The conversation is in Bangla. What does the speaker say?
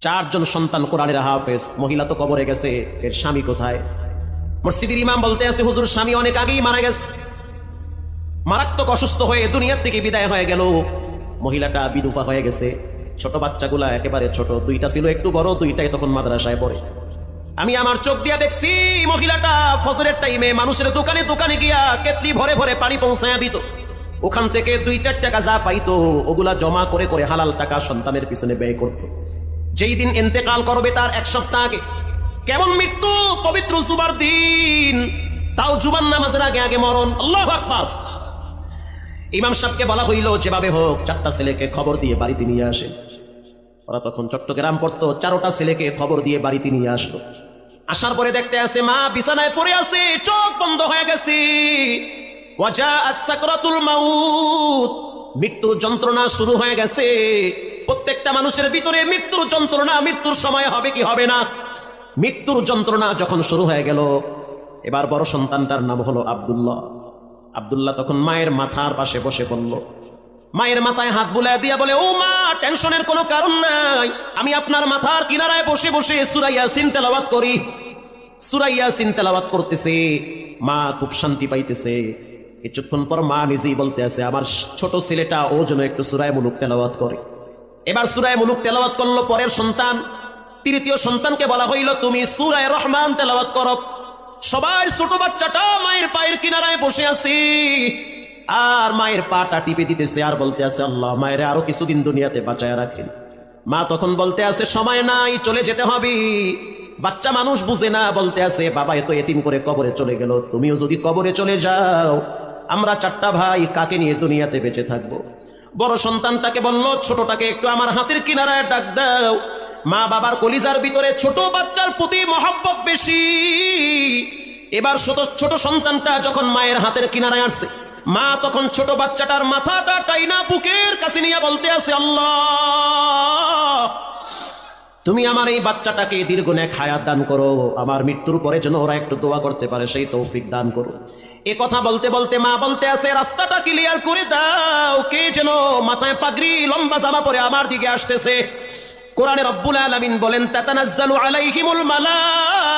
চারজন সন্তান কোরআনের হাফেজ, মহিলা তো কবরে গেছে, এর স্বামী কোথায়? মসজিদের ইমাম বলতে আছে হুজুর স্বামী অনেক আগেই মারা গেছে, মারাত্মক অসুস্থ হয়ে দুনিয়ার থেকে বিদায় হয়ে গেল। মহিলাটা বিধবা হয়ে গেছে, ছোট বাচ্চাগুলা একেবারে ছোট, দুইটা ছিল একটু বড়, দুইটাই তখন মাদ্রাসায় পড়ে। আমি আমার চোখ দিয়া দেখছি মহিলাটা ফজরের টাইমে মানুষের দোকানে দোকানে গিয়া কেতলি ভরে ভরে পানি পৌঁছায়া দিত, ওখান থেকে 2-4 টাকা যা পাইতো ওগুলা জমা করে করে হালাল টাকা সন্তানের পিছনে ব্যয় করত। যেই দিন ইন্তেকাল করবে তার 1 সপ্তাহ আগে, কেমন মৃত্যু, পবিত্র জুমার দিন, তাও জুমার নামাজের আগে আগে মরণ। আল্লাহু আকবার। ইমাম সাহেবকে বলা হইল যেভাবে হোক 4টা ছেলেকে খবর দিয়ে বাড়িতে নিয়ে আসেন। ওরা তখন চট্টগ্রাম পড়তো, 4টা ছেলেকে খবর দিয়ে বাড়িতে নিয়ে আসলো। আসার পরে দেখতে আছে মা বিছানায় পড়ে আছে, চোখ বন্ধ হয়ে গেছে। ওয়াজাআত সাকরাতুল মাউত, মৃত্যুর যন্ত্রণা শুরু হয়ে গেছে। প্রত্যেকটা মানুষের ভিতরে মৃত্যুর যন্ত্রণা, মৃত্যুর সময় হবে কি হবে না, মৃত্যুর যন্ত্রণা যখন শুরু হয়ে গেল, এবার বড় সন্তানটার নাম হলো আব্দুল্লাহ। আব্দুল্লাহ তখন মায়ের মাথার পাশে বসে পড়ল, মায়ের মাথায় হাত বুলায় দিয়া বলে, ও মা, টেনশনের কোনো কারণ নাই, আমি আপনার মাথার কিনারায় বসে বসে সূরা ইয়াসিন তেলাওয়াত করি। সূরা ইয়াসিন তেলাওয়াত করতেছে, মা খুব শান্তি পাইতেছে। কিছুক্ষণ পর মা নিজেই বলতে আছে, আমার ছোট ছেলেটা ও যেন একটু সূরা মুলুক তেলাওয়াত করে। এবার সূরা মুলুক তেলাওয়াত করলো পরের সন্তান। তৃতীয় সন্তানকে বলা হইল, তুমি সূরা রহমান তেলাওয়াত করো। সবাই ছোট বাচ্চাটা মায়ের পায়ের কিনারায় বসে আছে, আর মায়ের পাটা টিপে দিতেছে আর বলতে আছে, আল্লাহ মায়ের আরো কিছুদিন দুনিয়াতে বাঁচায় রাখেন। মা তখন বলতে আছে, সময় নাই, চলে যেতে হবে। বাচ্চা মানুষ বুঝে না, বলতে আছে, বাবা এত এতিম করে কবরে চলে গেল, তুমিও যদি কবরে চলে যাও, আমরা 4টা ভাই কাকে নিয়ে দুনিয়াতে বেঁচে থাকবো? বড় সন্তানটাকে বলল, ছোটটাকে একটু আমার হাতের কিনারায় ডাক দাও। মা বাবার কলিজার ভিতরে ছোট বাচ্চার প্রতি মহব্বত বেশি। এবার ছোট সন্তানটা যখন মায়ের হাতের কিনারায় আসছে, মা তখন ছোট বাচ্চাটার মাথাটা টাইনা বুকের কাছে নিয়ে বলতে আছে, আল্লাহ তুমি আমার এই বাচ্চাটাকে দীর্ঘনেক হায়াত দান করো, আমার মৃত্যুর পরে যেন ওরা একটু দোয়া করতে পারে, সেই তৌফিক দান করো। এ কথা বলতে বলতে মা বলতে আছে, রাস্তাটা ক্লিয়ার করে দাও, কে যেন মাথায় পাগড়ি লম্বা জামা পরে আমার দিকে আসতেছে। কোরআনে রব্বুল আলামিন বলেন, তাতানাজ্জালু আলাইহিমুল মালায়েকা।